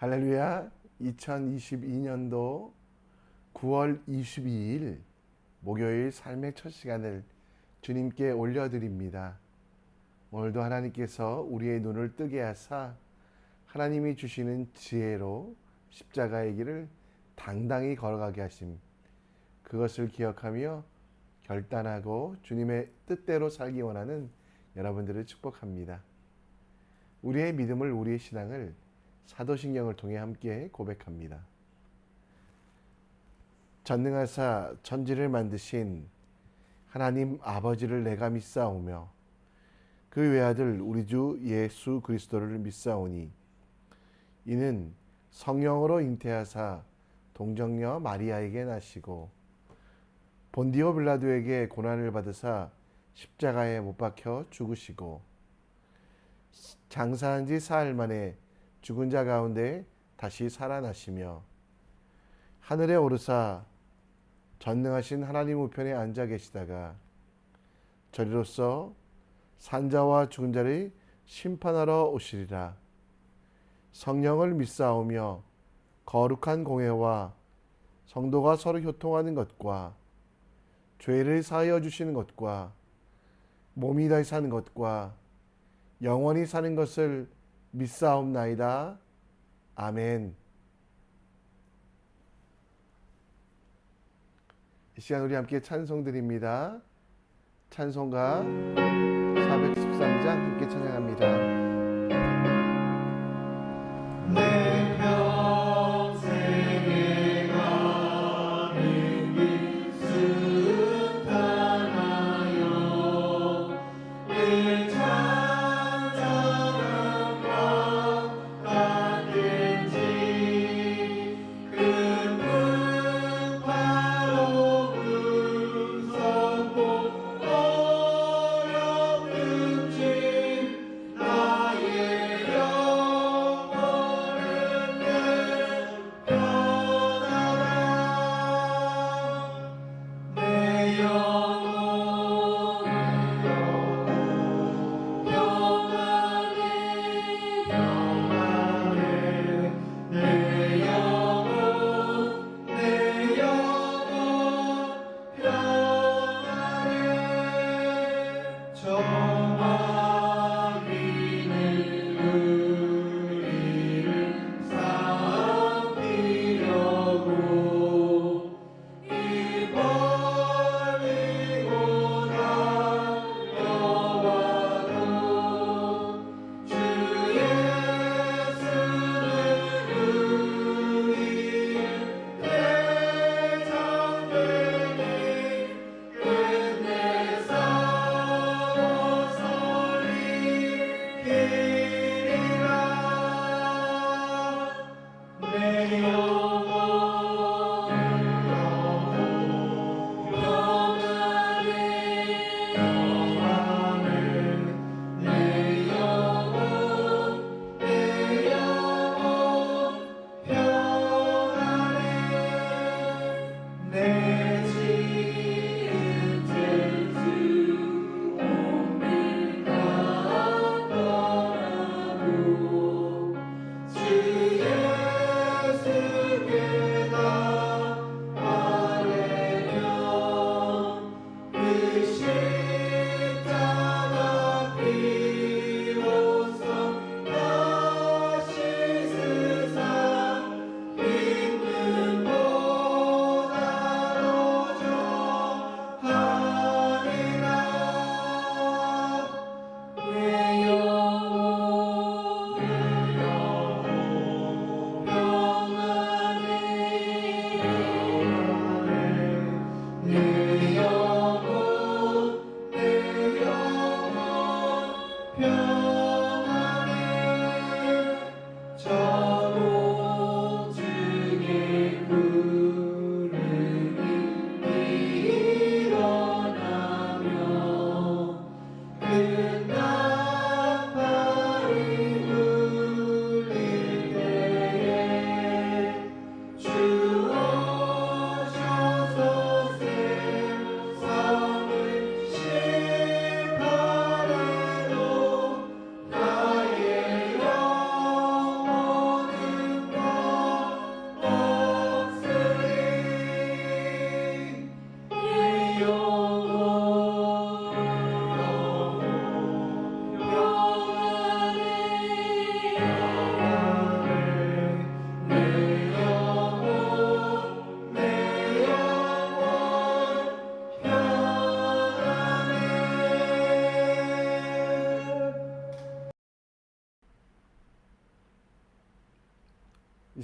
할렐루야. 2022년도 9월 22일 목요일 삶의 첫 시간을 주님께 올려드립니다. 오늘도 하나님께서 우리의 눈을 뜨게 하사 하나님이 주시는 지혜로 십자가의 길을 당당히 걸어가게 하심, 그것을 기억하며 결단하고 주님의 뜻대로 살기 원하는 여러분들을 축복합니다. 우리의 믿음을, 우리의 신앙을 사도신경을 통해 함께 고백합니다. 전능하사 천지를 만드신 하나님 아버지를 내가 믿사오며 그 외아들 우리 주 예수 그리스도를 믿사오니 이는 성령으로 잉태하사 동정녀 마리아에게 나시고 본디오 빌라도에게 고난을 받으사 십자가에 못 박혀 죽으시고 장사한 지 사흘 만에 죽은 자 가운데 다시 살아나시며 하늘에 오르사 전능하신 하나님 우편에 앉아 계시다가 저리로서 산자와 죽은 자를 심판하러 오시리라. 성령을 믿사오며 거룩한 공회와 성도가 서로 교통하는 것과 죄를 사하여 주시는 것과 몸이 다시 사는 것과 영원히 사는 것을 믿사옵나이다. 아멘. 이 시간 우리 함께 찬송 드립니다. 찬송가 413장 함께 찬양합니다. 내 평생에 가는 길 순탄하여 늘 찬양한 것 같은지 큰 풍파로 불성고 어렵는 짐 나의 영혼은 늘 편하다. 내 영혼은 영원히 영원해. 내 영혼 편하네. 저 마귀는 우리를 삼키려고 입 벌리고 달려와도 주 예수는 우리의 대장되니 끝내 싸워서 이기리라. 내 영혼은 영원히 영원해. 내 영혼 편하네. 내 지은 죄수 온밀 같더라도 주 예수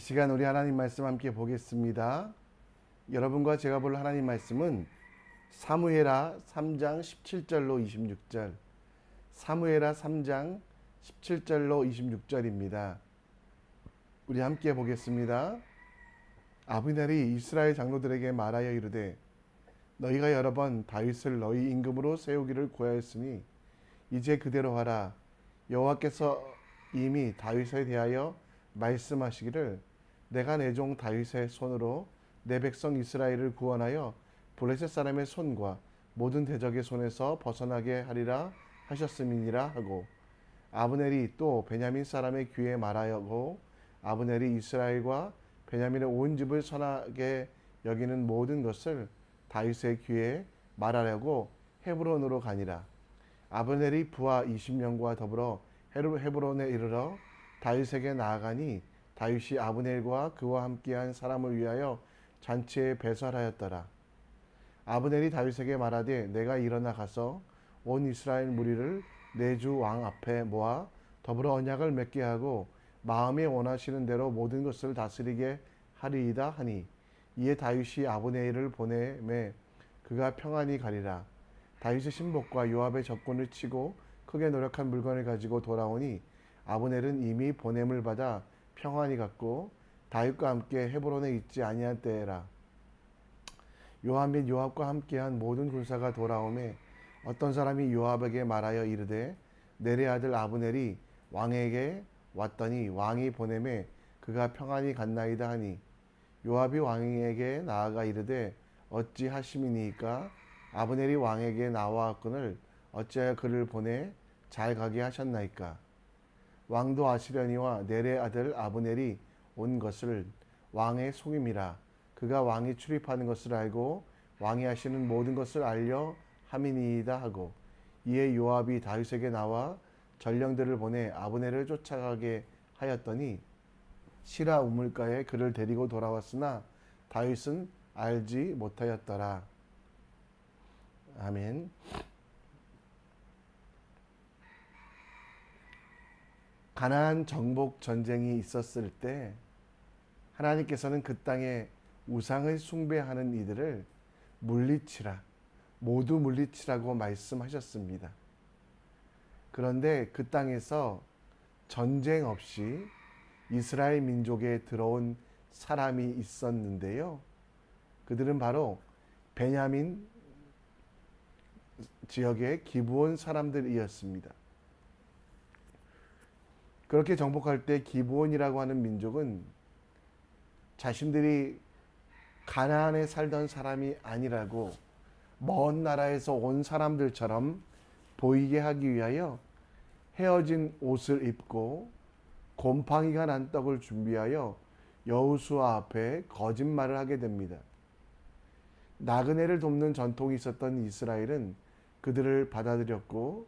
시간 우리 하나님 말씀 함께 보겠습니다. 여러분과 제가 볼 하나님 말씀은 사무엘하 3장 17절로 26절, 사무엘하 3장 17절로 26절입니다. 우리 함께 보겠습니다. 아브넬이 이스라엘 장로들에게 말하여 이르되 너희가 여러 번 다윗을 너희 임금으로 세우기를 고하였으니 이제 그대로 하라. 여호와께서 이미 다윗에 대하여 말씀하시기를 내가 내 종 다윗의 손으로 내 백성 이스라엘을 구원하여 블레셋 사람의 손과 모든 대적의 손에서 벗어나게 하리라 하셨음이니라 하고, 아브넬이 또 베냐민 사람의 귀에 말하고 아브넬이 이스라엘과 베냐민의 온 집을 선하게 여기는 모든 것을 다윗의 귀에 말하려고 헤브론으로 가니라. 아브넬이 부하 20명과 더불어 헤브론에 이르러 다윗에게 나아가니 다윗이 아브넬과 그와 함께한 사람을 위하여 잔치에 배설하였더라. 아브넬이 다윗에게 말하되 내가 일어나 가서 온 이스라엘 무리를 내 주 왕 앞에 모아 더불어 언약을 맺게 하고 마음에 원하시는 대로 모든 것을 다스리게 하리이다 하니, 이에 다윗이 아브넬을 보내매 그가 평안히 가리라. 다윗의 신복과 요압의 적군을 치고 크게 노력한 물건을 가지고 돌아오니 아브넬은 이미 보냄을 받아 평안히 갔고 다윗과 함께 헤브론에 있지 아니한 때라. 요압 및 요압과 함께한 모든 군사가 돌아오매 어떤 사람이 요압에게 말하여 이르되 넬의 아들 아브넬이 왕에게 왔더니 왕이 보내매 그가 평안히 갔나이다 하니, 요압이 왕에게 나아가 이르되 어찌 하심이니이까? 아브넬이 왕에게 나와왔거늘 어찌하여 그를 보내 잘 가게 하셨나이까? 왕도 아시려니와 넬의 아들 아브넬이 온 것을 왕의 속임이라. 그가 왕이 출입하는 것을 알고 왕이 하시는 모든 것을 알려 함이니이다 하고, 이에 요압이 다윗에게 나와 전령들을 보내 아브넬을 쫓아가게 하였더니 시라 우물가에 그를 데리고 돌아왔으나 다윗은 알지 못하였더라. 아멘. 가나안 정복 전쟁이 있었을 때 하나님께서는 그 땅에 우상을 숭배하는 이들을 물리치라, 모두 물리치라고 말씀하셨습니다. 그런데 그 땅에서 전쟁 없이 이스라엘 민족에 들어온 사람이 있었는데요. 그들은 바로 베냐민 지역의 기브온 사람들이었습니다. 그렇게 정복할 때 기브온이라고 하는 민족은 자신들이 가나안에 살던 사람이 아니라고 먼 나라에서 온 사람들처럼 보이게 하기 위하여 헤어진 옷을 입고 곰팡이가 난 떡을 준비하여 여호수아 앞에 거짓말을 하게 됩니다. 나그네를 돕는 전통이 있었던 이스라엘은 그들을 받아들였고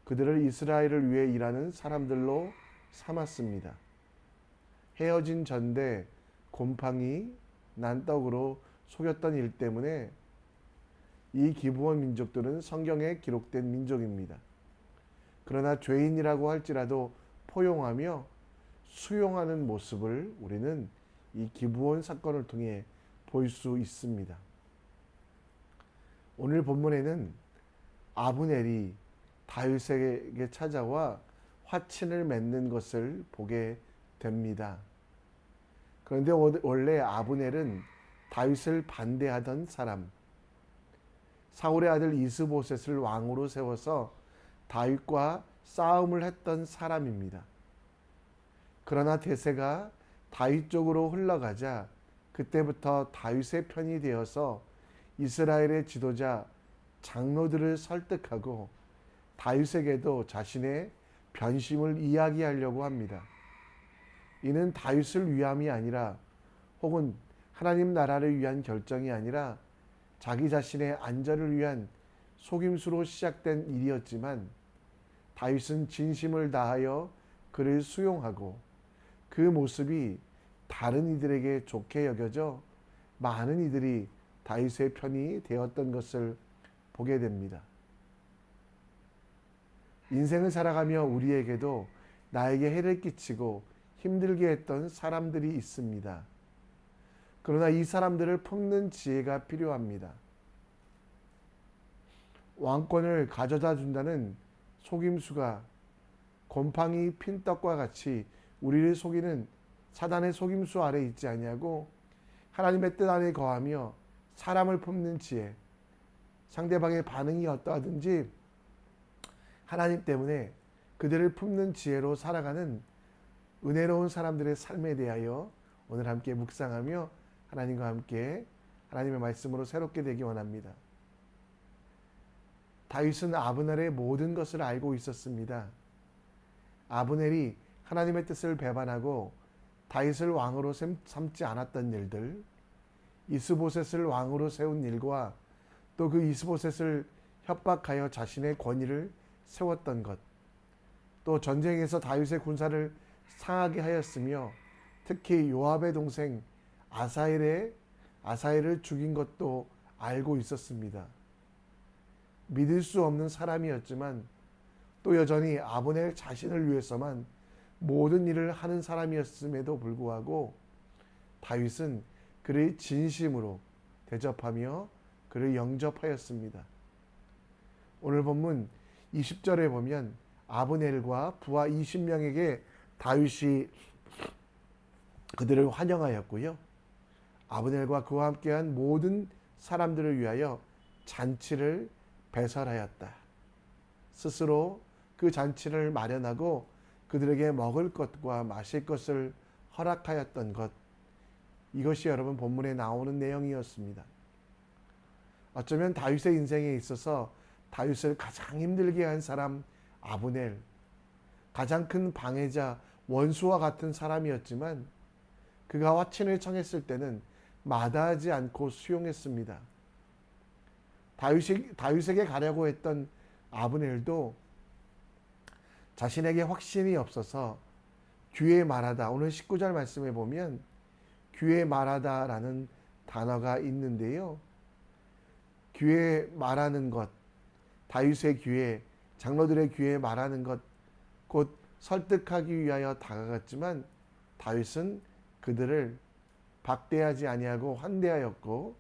그들을 이스라엘을 위해 일하는 사람들로 삼았습니다. 헤어진 전대 곰팡이 난 떡으로 속였던 일 때문에 이 기브온 민족들은 성경에 기록된 민족입니다. 그러나 죄인이라고 할지라도 포용하며 수용하는 모습을 우리는 이 기브온 사건을 통해 볼 수 있습니다. 오늘 본문에는 아브넬이 다윗에게 찾아와 화친을 맺는 것을 보게 됩니다. 그런데 원래 아브넬은 다윗을 반대하던 사람, 사울의 아들 이스보셋을 왕으로 세워서 다윗과 싸움을 했던 사람입니다. 그러나 대세가 다윗 쪽으로 흘러가자 그때부터 다윗의 편이 되어서 이스라엘의 지도자 장로들을 설득하고 다윗에게도 자신의 변심을 이야기하려고 합니다. 이는 다윗을 위함이 아니라 혹은 하나님 나라를 위한 결정이 아니라 자기 자신의 안전을 위한 속임수로 시작된 일이었지만 다윗은 진심을 다하여 그를 수용하고 그 모습이 다른 이들에게 좋게 여겨져 많은 이들이 다윗의 편이 되었던 것을 보게 됩니다. 인생을 살아가며 우리에게도 나에게 해를 끼치고 힘들게 했던 사람들이 있습니다. 그러나 이 사람들을 품는 지혜가 필요합니다. 왕권을 가져다 준다는 속임수가 곰팡이 핀 떡과 같이 우리를 속이는 사단의 속임수 아래 있지 아니하고 하나님의 뜻 안에 거하며 사람을 품는 지혜, 상대방의 반응이 어떠하든지 하나님 때문에 그들을 품는 지혜로 살아가는 은혜로운 사람들의 삶에 대하여 오늘 함께 묵상하며 하나님과 함께 하나님의 말씀으로 새롭게 되기 원합니다. 다윗은 아브넬의 모든 것을 알고 있었습니다. 아브넬이 하나님의 뜻을 배반하고 다윗을 왕으로 삼지 않았던 일들, 이스보셋을 왕으로 세운 일과 또 그 이스보셋을 협박하여 자신의 권위를 세웠던 것, 또 전쟁에서 다윗의 군사를 상하게 하였으며 특히 요압의 동생 아사엘을 죽인 것도 알고 있었습니다. 믿을 수 없는 사람이었지만 또 여전히 아브넬 자신을 위해서만 모든 일을 하는 사람이었음에도 불구하고 다윗은 그를 진심으로 대접하며 그를 영접하였습니다. 오늘 본문 20절에 보면 아브넬과 부하 20명에게 다윗이 그들을 환영하였고요. 아브넬과 그와 함께한 모든 사람들을 위하여 잔치를 배설하였다. 스스로 그 잔치를 마련하고 그들에게 먹을 것과 마실 것을 허락하였던 것, 이것이 여러분 본문에 나오는 내용이었습니다. 어쩌면 다윗의 인생에 있어서 다윗을 가장 힘들게 한 사람 아브넬, 가장 큰 방해자, 원수와 같은 사람이었지만 그가 화친을 청했을 때는 마다하지 않고 수용했습니다. 다윗에게 가려고 했던 아브넬도 자신에게 확신이 없어서 귀에 말하다, 오늘 19절 말씀에 보면 귀에 말하다라는 단어가 있는데요. 귀에 말하는 것, 다윗의 귀에, 장로들의 귀에 말하는 것, 곧 설득하기 위하여 다가갔지만 다윗은 그들을 박대하지 아니하고 환대하였고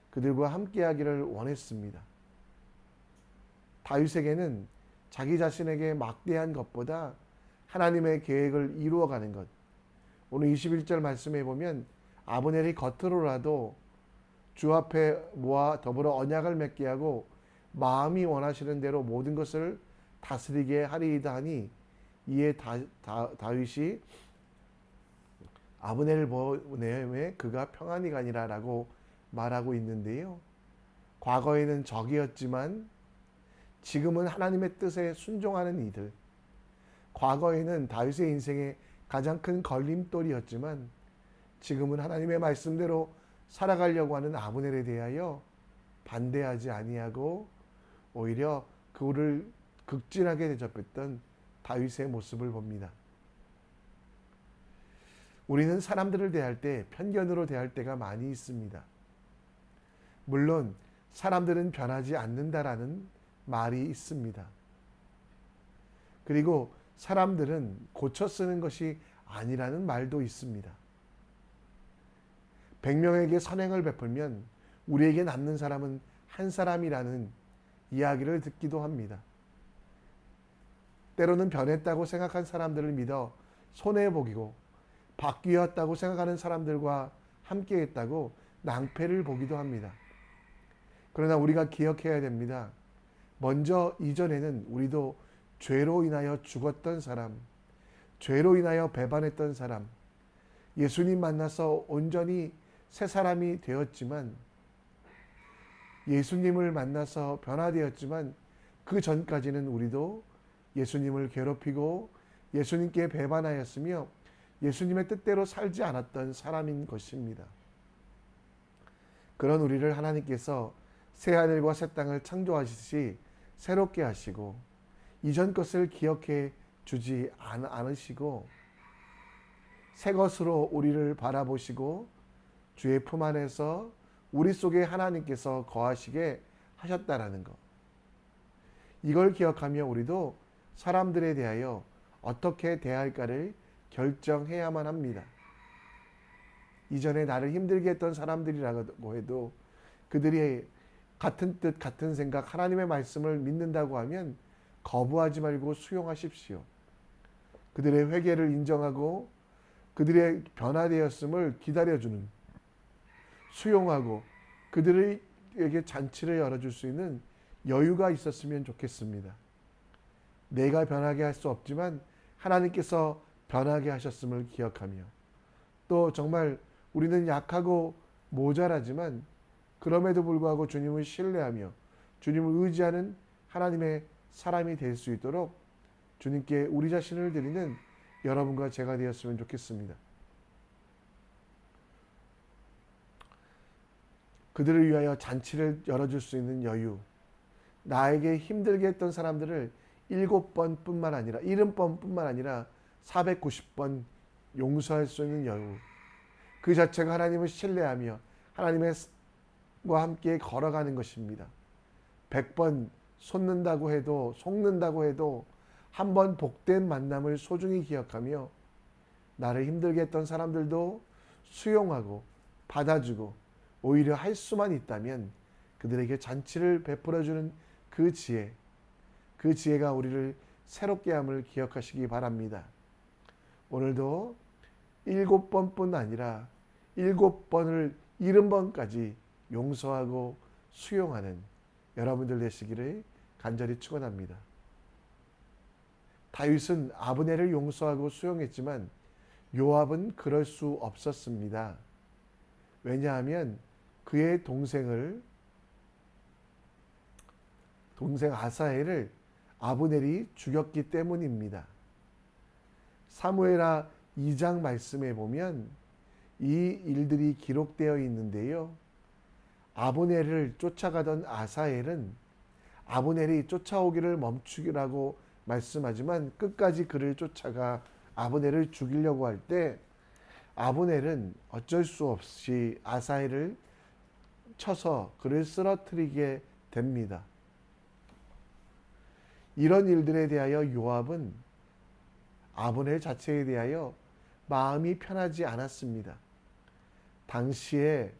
그들과 함께하기를 원했습니다. 다윗에게는 자기 자신에게 막대한 것보다 하나님의 계획을 이루어가는 것, 오늘 21절 말씀에 보면 아브넬이 겉으로라도 주 앞에 모아 더불어 언약을 맺게 하고 마음이 원하시는 대로 모든 것을 다스리게 하리이다 하니 이에 다윗이 아브넬을 보내매 그가 평안히 가니라라고 말하고 있는데요. 과거에는 적이었지만 지금은 하나님의 뜻에 순종하는 이들, 과거에는 다윗의 인생에 가장 큰 걸림돌이었지만 지금은 하나님의 말씀대로 살아가려고 하는 아브넬에 대하여 반대하지 아니하고 오히려 그를 극진하게 대접했던 다윗의 모습을 봅니다. 우리는 사람들을 대할 때 편견으로 대할 때가 많이 있습니다. 물론 사람들은 변하지 않는다라는 말이 있습니다. 그리고 사람들은 고쳐 쓰는 것이 아니라는 말도 있습니다. 100명에게 선행을 베풀면 우리에게 남는 사람은 한 사람이라는 이야기를 듣기도 합니다. 때로는 변했다고 생각한 사람들을 믿어 손해보기고 바뀌었다고 생각하는 사람들과 함께했다고 낭패를 보기도 합니다. 그러나 우리가 기억해야 됩니다. 먼저 이전에는 우리도 죄로 인하여 죽었던 사람, 죄로 인하여 배반했던 사람, 예수님 만나서 온전히 새 사람이 되었지만, 예수님을 만나서 변화되었지만 그 전까지는 우리도 예수님을 괴롭히고 예수님께 배반하였으며 예수님의 뜻대로 살지 않았던 사람인 것입니다. 그런 우리를 하나님께서 새 하늘과 새 땅을 창조하시듯이 새롭게 하시고 이전 것을 기억해 주지 않으시고 새 것으로 우리를 바라보시고 주의 품 안에서 우리 속에 하나님께서 거하시게 하셨다라는 것. 이걸 기억하며 우리도 사람들에 대하여 어떻게 대할까를 결정해야만 합니다. 이전에 나를 힘들게 했던 사람들이라고 해도 그들이 같은 뜻 같은 생각 하나님의 말씀을 믿는다고 하면 거부하지 말고 수용하십시오. 그들의 회개를 인정하고 그들의 변화되었음을 기다려주는, 수용하고 그들에게 잔치를 열어줄 수 있는 여유가 있었으면 좋겠습니다. 내가 변하게 할 수 없지만 하나님께서 변하게 하셨음을 기억하며, 또 정말 우리는 약하고 모자라지만 그럼에도 불구하고 주님을 신뢰하며 주님을 의지하는 하나님의 사람이 될 수 있도록 주님께 우리 자신을 드리는 여러분과 제가 되었으면 좋겠습니다. 그들을 위하여 잔치를 열어줄 수 있는 여유, 나에게 힘들게 했던 사람들을 7번뿐만 아니라 70번뿐만 아니라 490번 용서할 수 있는 여유, 그 자체가 하나님을 신뢰하며 하나님과 함께 걸어가는 것입니다. 100번 속는다고 해도 한 번 복된 만남을 소중히 기억하며 나를 힘들게 했던 사람들도 수용하고 받아주고 오히려 할 수만 있다면 그들에게 잔치를 베풀어주는 그 지혜가 우리를 새롭게 함을 기억하시기 바랍니다. 오늘도 7번뿐 아니라 7번을 70번까지 용서하고 수용하는 여러분들 되시기를 간절히 축원합니다. 다윗은 아브넬을 용서하고 수용했지만 요압은 그럴 수 없었습니다. 왜냐하면 그의 동생 아사헬을 아브넬이 죽였기 때문입니다. 사무엘하 2장 말씀에 보면 이 일들이 기록되어 있는데요. 아브넬을 쫓아가던 아사헬은 아브넬이 쫓아오기를 멈추기라고 말씀하지만 끝까지 그를 쫓아가 아브넬을 죽이려고 할 때 아브넬은 어쩔 수 없이 아사헬을 쳐서 그를 쓰러뜨리게 됩니다. 이런 일들에 대하여 요압은 아브넬 자체에 대하여 마음이 편하지 않았습니다. 당시에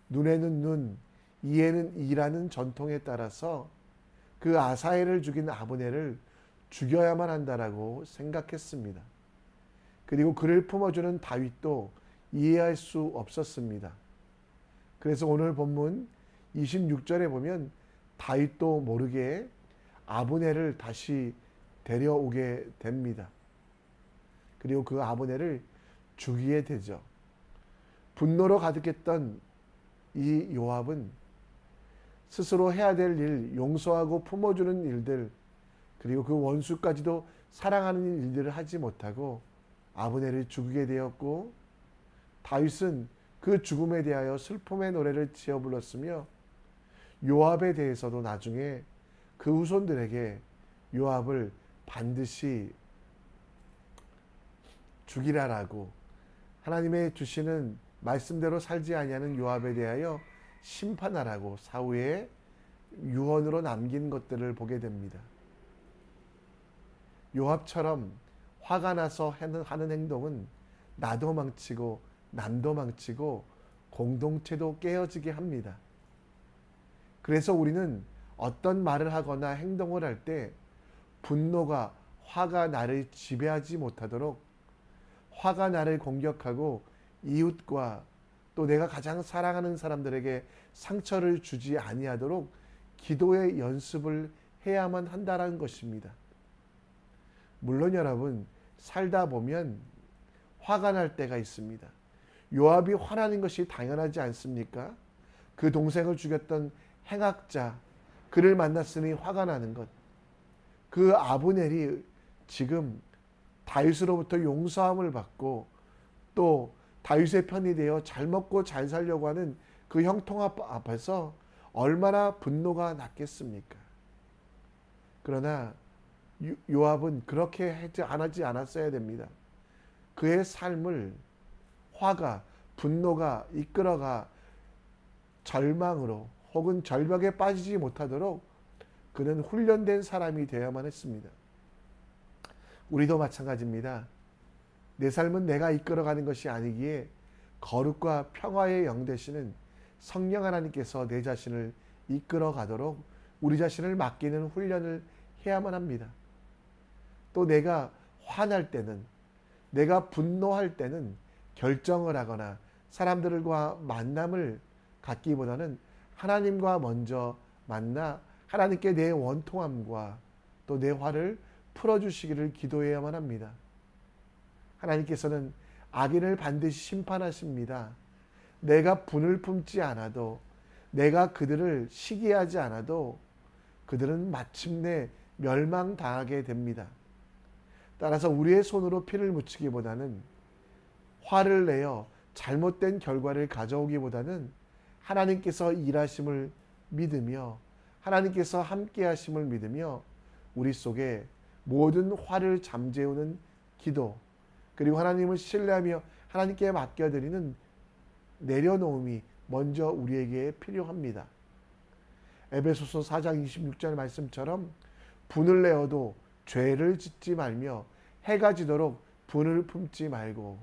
눈에는 눈, 이에는 이라는 전통에 따라서 그 아사헬을 죽인 아브넬을 죽여야만 한다라고 생각했습니다. 그리고 그를 품어주는 다윗도 이해할 수 없었습니다. 그래서 오늘 본문 26절에 보면 다윗도 모르게 아브넬을 다시 데려오게 됩니다. 그리고 그 아브넬을 죽이게 되죠. 분노로 가득했던 이 요압은 스스로 해야 될 일, 용서하고 품어주는 일들, 그리고 그 원수까지도 사랑하는 일들을 하지 못하고 아브넬을 죽이게 되었고, 다윗은 그 죽음에 대하여 슬픔의 노래를 지어 불렀으며 요압에 대해서도 나중에 그 후손들에게 요압을 반드시 죽이라라고, 하나님의 주시는 말씀대로 살지 아니하는 요압에 대하여 심판하라고 사후에 유언으로 남긴 것들을 보게 됩니다. 요압처럼 화가 나서 하는 행동은 나도 망치고 남도 망치고 공동체도 깨어지게 합니다. 그래서 우리는 어떤 말을 하거나 행동을 할 때 분노가, 화가 나를 지배하지 못하도록, 화가 나를 공격하고 이웃과 또 내가 가장 사랑하는 사람들에게 상처를 주지 아니하도록 기도의 연습을 해야만 한다는 것입니다. 물론 여러분, 살다 보면 화가 날 때가 있습니다. 요압이 화나는 것이 당연하지 않습니까? 그 동생을 죽였던 행악자, 그를 만났으니 화가 나는 것. 그 아브넬이 지금 다윗으로부터 용서함을 받고 또 다윗의 편이 되어 잘 먹고 잘 살려고 하는 그 형통 앞에서 얼마나 분노가 났겠습니까? 그러나 요압은 그렇게 하지 않았어야 됩니다. 그의 삶을 화가, 분노가 이끌어가 절망으로 혹은 절벽에 빠지지 못하도록 그는 훈련된 사람이 되어야만 했습니다. 우리도 마찬가지입니다. 내 삶은 내가 이끌어가는 것이 아니기에 거룩과 평화의 영 되시는 성령 하나님께서 내 자신을 이끌어가도록 우리 자신을 맡기는 훈련을 해야만 합니다. 또 내가 화날 때는, 내가 분노할 때는 결정을 하거나 사람들과 만남을 갖기보다는 하나님과 먼저 만나 하나님께 내 원통함과 또 내 화를 풀어주시기를 기도해야만 합니다. 하나님께서는 악인을 반드시 심판하십니다. 내가 분을 품지 않아도, 내가 그들을 시기하지 않아도 그들은 마침내 멸망당하게 됩니다. 따라서 우리의 손으로 피를 묻히기보다는, 화를 내어 잘못된 결과를 가져오기보다는 하나님께서 일하심을 믿으며 하나님께서 함께 하심을 믿으며 우리 속에 모든 화를 잠재우는 기도, 그리고 하나님을 신뢰하며 하나님께 맡겨드리는 내려놓음이 먼저 우리에게 필요합니다. 에베소서 4장 26절 말씀처럼 분을 내어도 죄를 짓지 말며 해가 지도록 분을 품지 말고,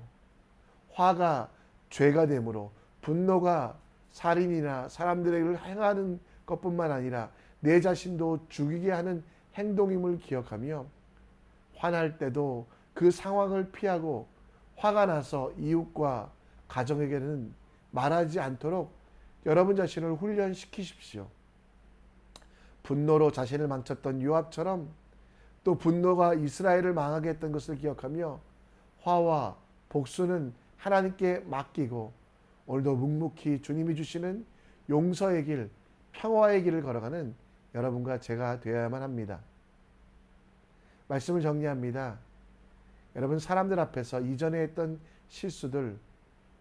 화가 죄가 되므로 분노가 살인이나 사람들에게 행하는 것뿐만 아니라 내 자신도 죽이게 하는 행동임을 기억하며 화날 때도 그 상황을 피하고 화가 나서 이웃과 가정에게는 말하지 않도록 여러분 자신을 훈련시키십시오. 분노로 자신을 망쳤던 요압처럼 또 분노가 이스라엘을 망하게 했던 것을 기억하며 화와 복수는 하나님께 맡기고 오늘도 묵묵히 주님이 주시는 용서의 길, 평화의 길을 걸어가는 여러분과 제가 되어야만 합니다. 말씀을 정리합니다. 여러분, 사람들 앞에서 이전에 했던 실수들,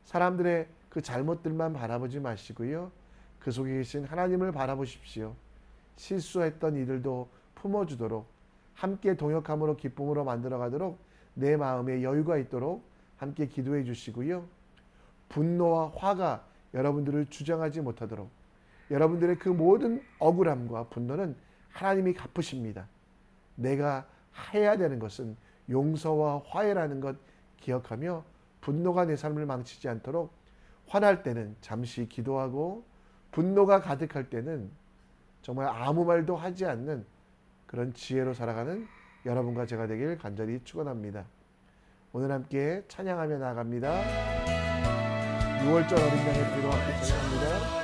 사람들의 그 잘못들만 바라보지 마시고요, 그 속에 계신 하나님을 바라보십시오. 실수했던 이들도 품어주도록, 함께 동역함으로 기쁨으로 만들어가도록 내 마음에 여유가 있도록 함께 기도해 주시고요, 분노와 화가 여러분들을 주장하지 못하도록, 여러분들의 그 모든 억울함과 분노는 하나님이 갚으십니다. 내가 해야 되는 것은 용서와 화해라는 것 기억하며 분노가 내 삶을 망치지 않도록 화날 때는 잠시 기도하고 분노가 가득할 때는 정말 아무 말도 하지 않는 그런 지혜로 살아가는 여러분과 제가 되길 간절히 축원합니다. 오늘 함께 찬양하며 나아갑니다. 6월절 어린 양의 피로 함께 찬양합니다.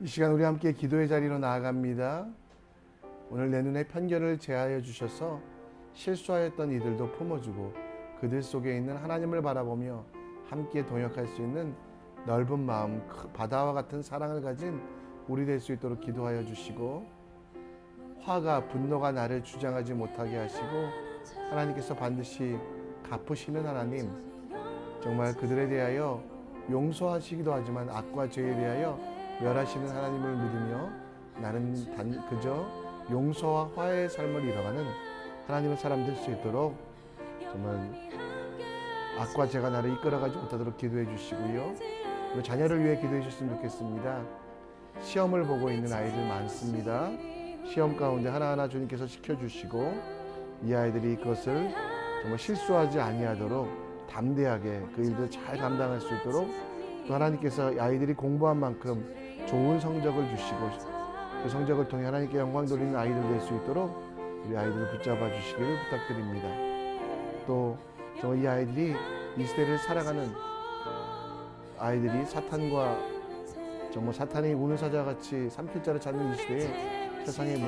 이 시간 우리 함께 기도의 자리로 나아갑니다. 오늘 내 눈에 편견을 제하여 주셔서 실수하였던 이들도 품어주고 그들 속에 있는 하나님을 바라보며 함께 동역할 수 있는 넓은 마음, 바다와 같은 사랑을 가진 우리 될 수 있도록 기도하여 주시고, 화가 분노가 나를 주장하지 못하게 하시고 하나님께서 반드시 갚으시는 하나님, 정말 그들에 대하여 용서하시기도 하지만 악과 죄에 대하여 멸하시는 하나님을 믿으며 나는 그저 용서와 화해의 삶을 이뤄가는 하나님의 사람 될 수 있도록 정말 악과 죄가 나를 이끌어가지 못하도록 기도해 주시고요. 그리고 자녀를 위해 기도해 주셨으면 좋겠습니다. 시험을 보고 있는 아이들 많습니다. 시험 가운데 하나하나 주님께서 시켜주시고 이 아이들이 그것을 정말 실수하지 아니하도록 담대하게 그 일들을 잘 감당할 수 있도록, 또 하나님께서 아이들이 공부한 만큼 좋은 성적을 주시고 그 성적을 통해 하나님께 영광 돌리는 아이들 될 수 있도록 우리 아이들을 붙잡아 주시기를 부탁드립니다. 또 정말 이 아이들이 이 시대를 살아가는 아이들이 사탄과 정말 사탄이 우는 사자같이 삼킬자를 찾는 이 시대에 세상에